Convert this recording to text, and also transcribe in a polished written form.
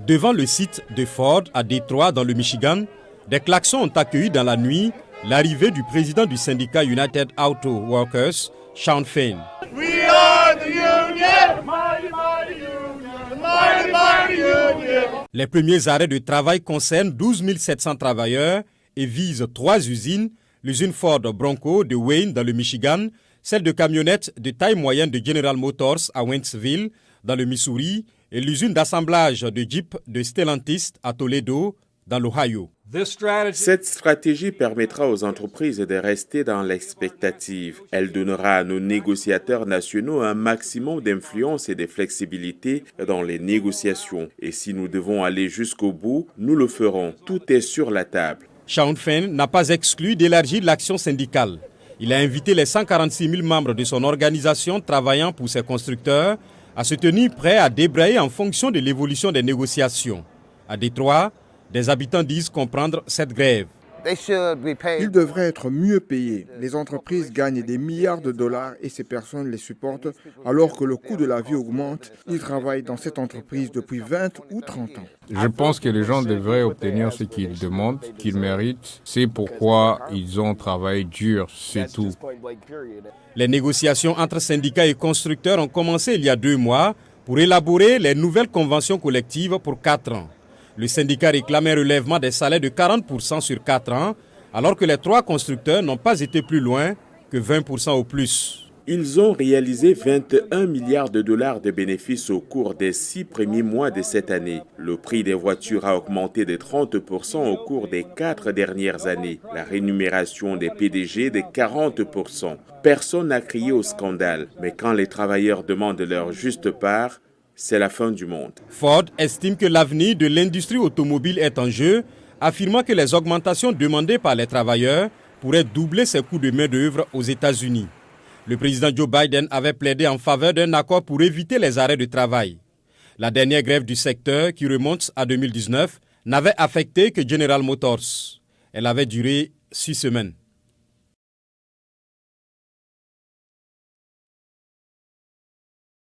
Devant le site de Ford à Détroit, dans le Michigan, des klaxons ont accueilli dans la nuit l'arrivée du président du syndicat United Auto Workers, Shawn Fain. We are the union, mighty, mighty union, mighty, mighty union. Les premiers arrêts de travail concernent 12 700 travailleurs et visent 3 usines, l'usine Ford Bronco de Wayne dans le Michigan, celle de camionnettes de taille moyenne de General Motors à Wentzville dans le Missouri et l'usine d'assemblage de Jeep de Stellantis à Toledo dans l'Ohio. Cette stratégie permettra aux entreprises de rester dans l'expectative. Elle donnera à nos négociateurs nationaux un maximum d'influence et de flexibilité dans les négociations. Et si nous devons aller jusqu'au bout, nous le ferons. Tout est sur la table. Shawn Fain n'a pas exclu d'élargir l'action syndicale. Il a invité les 146 000 membres de son organisation travaillant pour ses constructeurs à se tenir prêts à débrayer en fonction de l'évolution des négociations. À Détroit, des habitants disent comprendre cette grève. Ils devraient être mieux payés. Les entreprises gagnent des milliards de dollars et ces personnes les supportent alors que le coût de la vie augmente. Ils travaillent dans cette entreprise depuis 20 ou 30 ans. Je pense que les gens devraient obtenir ce qu'ils demandent, qu'ils méritent. C'est pourquoi ils ont travaillé dur, c'est tout. Les négociations entre syndicats et constructeurs ont commencé il y a 2 mois pour élaborer les nouvelles conventions collectives pour 4 ans. Le syndicat réclame un relèvement des salaires de 40% sur 4 ans, alors que les 3 constructeurs n'ont pas été plus loin que 20% au plus. Ils ont réalisé 21 milliards de dollars de bénéfices au cours des 6 premiers mois de cette année. Le prix des voitures a augmenté de 30% au cours des 4 dernières années. La rémunération des PDG de 40%. Personne n'a crié au scandale, mais quand les travailleurs demandent leur juste part, c'est la fin du monde. Ford estime que l'avenir de l'industrie automobile est en jeu, affirmant que les augmentations demandées par les travailleurs pourraient doubler ses coûts de main-d'œuvre aux États-Unis. Le président Joe Biden avait plaidé en faveur d'un accord pour éviter les arrêts de travail. La dernière grève du secteur, qui remonte à 2019, n'avait affecté que General Motors. Elle avait duré 6 semaines.